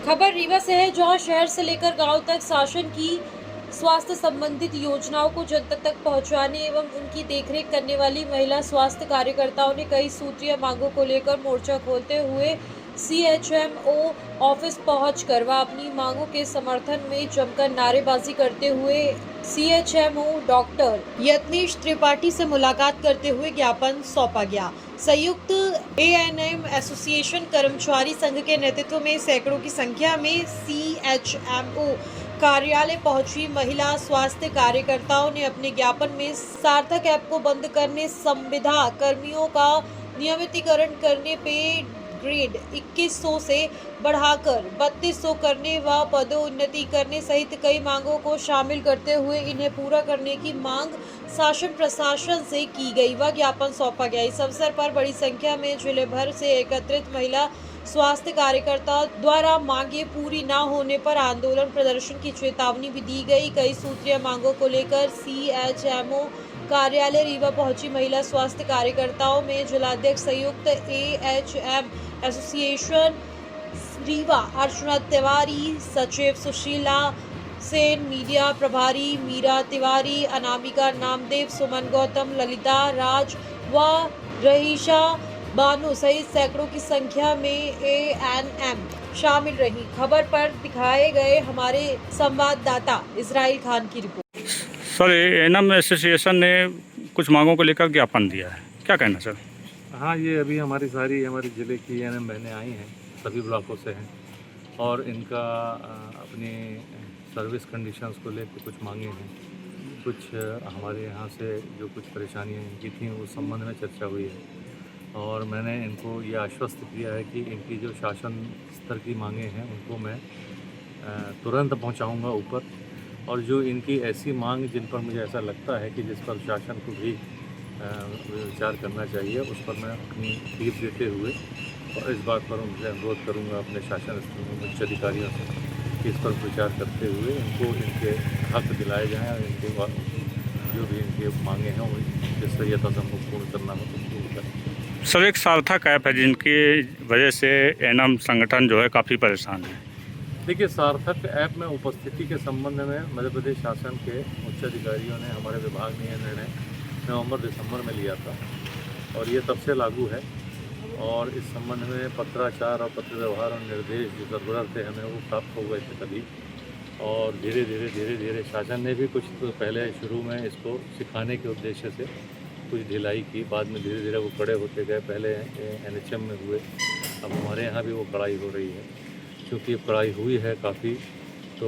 खबर रीवा से है, जहां शहर से लेकर गांव तक शासन की स्वास्थ्य संबंधित योजनाओं को जनता तक पहुंचाने एवं उनकी देखरेख करने वाली महिला स्वास्थ्य कार्यकर्ताओं ने कई सूत्रीय मांगों को लेकर मोर्चा खोलते हुए सीएचएमओ ऑफिस पहुंचकर व अपनी मांगों के समर्थन में जमकर नारेबाजी करते हुए सीएचएमओ डॉक्टर यत्नेश त्रिपाठी से मुलाकात करते हुए ज्ञापन सौंपा गया। संयुक्त एएनएम एसोसिएशन कर्मचारी संघ के नेतृत्व में सैकड़ों की संख्या में सीएचएमओ कार्यालय पहुंची महिला स्वास्थ्य कार्यकर्ताओं ने अपने ज्ञापन में सार्थक ऐप को बंद करने, संविदा कर्मियों का नियमितीकरण करने, पे ग्रेड 2100 से बढ़ाकर 3200 करने व पदोन्नति करने सहित कई मांगों को शामिल करते हुए इन्हें पूरा करने की मांग शासन प्रशासन से की गई व ज्ञापन सौंपा गया। इस अवसर पर बड़ी संख्या में जिले भर से एकत्रित महिला स्वास्थ्य कार्यकर्ताओं द्वारा मांगे पूरी न होने पर आंदोलन प्रदर्शन की चेतावनी भी दी गई। कई सूत्रीय मांगों को लेकर सीएचएमओ कार्यालय रीवा पहुंची महिला स्वास्थ्य कार्यकर्ताओं में जिलाध्यक्ष संयुक्त एएचएम एसोसिएशन रीवा अर्चना तिवारी, सचिव सुशीला सेन, मीडिया प्रभारी मीरा तिवारी, अनामिका नामदेव, सुमन गौतम, ललिता राज व रहीशा बानो सहित सैकड़ों की संख्या में एएनएम शामिल रही। खबर पर दिखाए गए हमारे संवाददाता इजराइल खान की रिपोर्ट। सर, एएनएम एसोसिएशन ने कुछ मांगों को लेकर ज्ञापन दिया है, क्या कहना सर? हाँ, ये अभी हमारी हमारे ज़िले की एएनएम बहनें आई हैं, सभी ब्लॉकों से हैं और इनका अपनी सर्विस कंडीशंस को लेकर कुछ मांगे हैं। कुछ हमारे यहाँ से जो कुछ परेशानियाँ इनकी थी उस संबंध में चर्चा हुई है और मैंने इनको ये आश्वस्त किया है कि इनकी जो शासन स्तर की मांगे हैं उनको मैं तुरंत पहुँचाऊँगा ऊपर, और जो इनकी ऐसी मांग जिन पर मुझे ऐसा लगता है कि जिस पर शासन को भी विचार करना चाहिए उस पर मैं अपनी टीप देते हुए और इस बात पर उनसे अनुरोध करूंगा अपने शासन स्तर में उच्च अधिकारियों से कि इस पर विचार करते हुए इनको इनके हक दिलाए जाएँ और इनके जो भी इनके मांगे हैं वो जिससे यथासंभव पूर्ण करना हो तो पूर्ण करें। सर, एक सार्थक ऐप है जिनकी वजह से एएनएम संगठन जो है काफ़ी परेशान है। देखिए, सार्थक ऐप में उपस्थिति के संबंध में मध्य प्रदेश शासन के उच्च अधिकारियों ने, हमारे विभाग ने यह निर्णय नवंबर-दिसंबर में लिया था और ये तब से लागू है और इस संबंध में पत्राचार और पत्र व्यवहार और निर्देश जो ज़रूरत थे हमें वो प्राप्त हो गए थे तभी, और धीरे धीरे शासन ने भी कुछ तो पहले शुरू में इसको सिखाने के उद्देश्य से कुछ ढिलाई की, बाद में धीरे धीरे वो कड़े होते गए। पहले एनएचएम में हुए, अब हमारे यहाँ भी वो कड़ाई हो रही है। क्योंकि कड़ाई हुई है काफ़ी, तो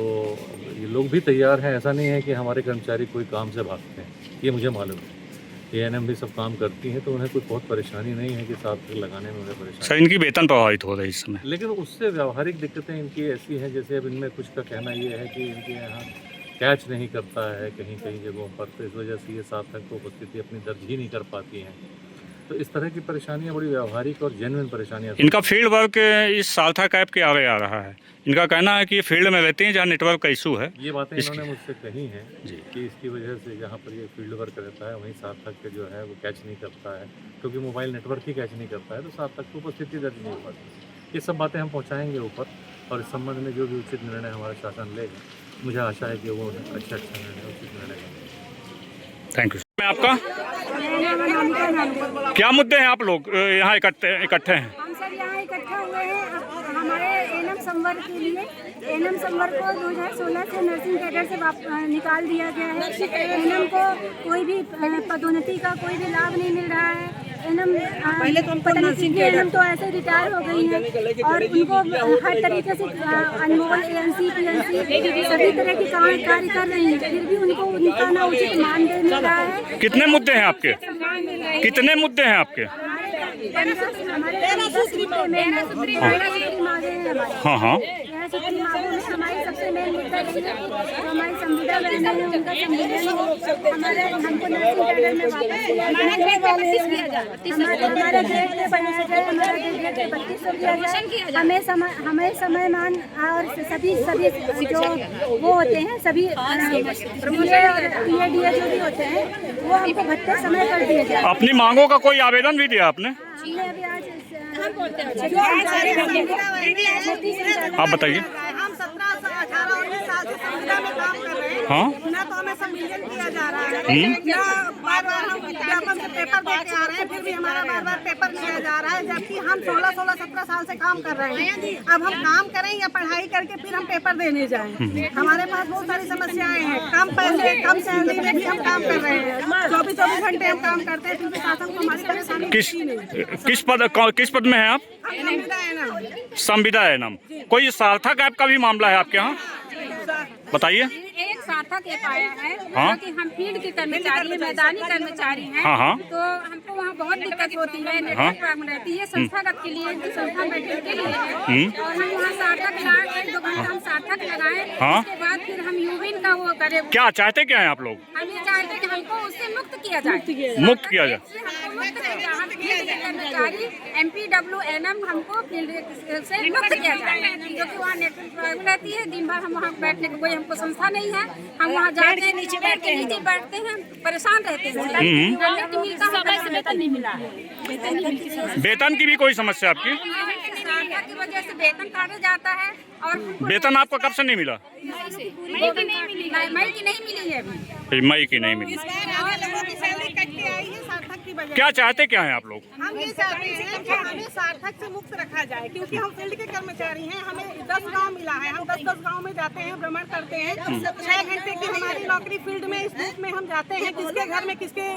ये लोग भी तैयार हैं। ऐसा नहीं है कि हमारे कर्मचारी कोई काम से भागते हैं, ये मुझे मालूम है। एएनएम भी सब काम करती हैं तो उन्हें कोई बहुत परेशानी नहीं है कि साथ लगाने में उन्हें परेशानी। सर, इनकी वेतन प्रभावित हो रही है इस समय, लेकिन उससे व्यावहारिक दिक्कतें इनकी ऐसी हैं, जैसे अब इनमें कुछ का कहना ये है कि इनके यहाँ कैच नहीं करता है कहीं जगहों पर, तो इस वजह से ये सार्थक को उपस्थिति अपनी दर्ज ही नहीं कर पाती हैं। तो इस तरह की परेशानियां बड़ी व्यावहारिक और जेन्युइन परेशानियां। इनका फील्ड वर्क इस सार्थक ऐप के आगे आ रहा है। इनका कहना है कि ये फील्ड में रहते हैं जहाँ नेटवर्क का इशू है। ये बातें इन्होंने मुझसे कही हैं कि इसकी वजह से जहाँ पर ये फील्ड वर्क रहता है वहीं सार्थक के जो है वो कैच नहीं करता है, क्योंकि मोबाइल नेटवर्क ही कैच नहीं करता है, तो सार्थक की उपस्थिति दर्ज नहीं हो पाती। ये सब बातें हम पहुँचाएँगे ऊपर और इस संबंध में जो भी उचित निर्णय हमारा शासन लेगा, मुझे आशा है कि वो अच्छा निर्णय उचित निर्णय लेगा। Thank you. मैं आपका क्या मुद्दे हैं? आप लोग यहाँ इकट्ठे हैं? हम सब यहाँ इकट्ठा हुए हैं हमारे एएनएम संवर्ग के लिए। एएनएम संवर्ग को 2016 से नर्सिंग कैडर से निकाल दिया गया है। एएनएम को कोई भी पदोन्नति का कोई भी लाभ नहीं मिल रहा है। एएनएम पहले तो एएनएम तो ऐसे रिटायर हो गई हैं और उनको हर तरीके से अनमोल एएनसी पीएनसी सभी तरह के कार्य कर रही हैं, फिर भी उनको उनका ना उचित मानदेय मिल रहा है। कितने मुद्दे हैं आपके? कितने मुद्दे हैं आपके? हाँ हाँ, हमारी सबसे मेन मुद्दा है हमारी संविदा बहनें हैं, उनका संविधान हमारे हमको नर्सिंग कैडर में हमारे ग्रेड में बनाया जाए, हमारा ग्रेड 3200 दिया जाए। हमें समयमान और सभी जो वो होते हैं सभी पीएडीए जो भी होते हैं वो हमको भत्ते समय कर दिए जाए। अपनी मांगों का कोई आवेदन भी दिया आपने? हमने अभी आज आप बताइए। हम 17-18-19 साल से संविदा में काम कर रहे हैं। हाँ। ना तो हमें सम्मिलन किया जा रहा है, ना बार-बार हम विज्ञापन से पेपर दे के आ रहे हैं, फिर भी हमारा बार-बार पेपर लिया जा रहा है, जबकि हम 16-17 साल से काम कर रहे हैं। अब हम काम करें या पढ़ाई करके फिर हम पेपर देने जाएं। हमारे पास बहुत सारी समस्याएं हैं, कम पैसे कम सैलरी में भी हम काम कर रहे हैं, 24 घंटे हम काम करते हैं, फिर भी शासन को हमारी परेशानी किस पद में है आप? संविदा है नाम। कोई सार्थक ऐप का भी मामला है आपके यहाँ? बताइए। एक सार्थक ऐप आया है, हाँ? कि हम फील्ड के कर्मचारी, मैदानी कर्मचारी हैं, हाँ, हाँ। तो हमको वहाँ बहुत दिक्कत होती है, नेटवर्क प्रॉब्लम रहती है। संस्थागत के लिए, संस्था बैठक के लिए है, और हम वहाँ सार्थक लगाए, 1-2 घंटा हम सार्थक लगाए, हाँ? उसके बाद फिर हम यूविन का वो करें। क्या चाहते क्या है आप लोग? हम ये चाहते हैं कि हमको उससे मुक्त किया जाए, मुक्त किया जाए। हमको मुक्त किया जाए। हम फील्ड के कर्मचारी MPWNM हमको फील्ड से मुक्त किया जाए, क्योंकि वहाँ नेटवर्क प्रॉब्लम रहती है। दिन भर हम वहाँ बैठने को कोई हमको संस्था नहीं है, हम वहाँ जाते हैं, नीचे बैठते हैं, परेशान रहते हैं। वेतन नहीं मिला, वेतन की भी कोई समस्या आपकी? सार्थक की वजह से वेतन काटा जाता है, और वेतन आपको कब से नहीं मिला? मई की नहीं मिली है, मई की नहीं मिली है अभी। मई की नहीं मिली। इस बार लोगों की सैलरी कट के आई है सार्थक की वजह। क्या चाहते क्या है आप लोग? हम ये चाहते हैं कि हमें सार्थक से मुक्त रखा जाए, क्योंकि हम फील्ड के कर्मचारी हैं। हमें 10 गांव मिला है, हम 10-10 गांव में जाते हैं, भ्रमण करते हैं। 6 घंटे की हमारी नौकरी फील्ड में, इस धूप में हम जाते हैं, किसके घर में किसके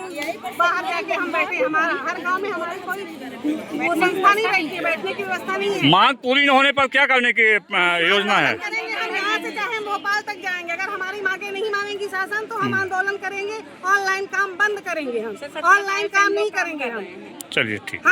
बाहर जाके हम बैठे। हमारा हर गाँव में हमारी कोई वो संस्था नहीं बैठती है, बैठने की व्यवस्था नहीं है। मांग पूरी न होने पर क्या करने की योजना है? करेंगे हम यहाँ से चाहे भोपाल तक जाएंगे, अगर हमारी मांगे नहीं मानेंगी शासन तो हम आंदोलन करेंगे। ऑनलाइन काम बंद करेंगे, हम ऑनलाइन काम नहीं करेंगे हम। चलिए ठीक।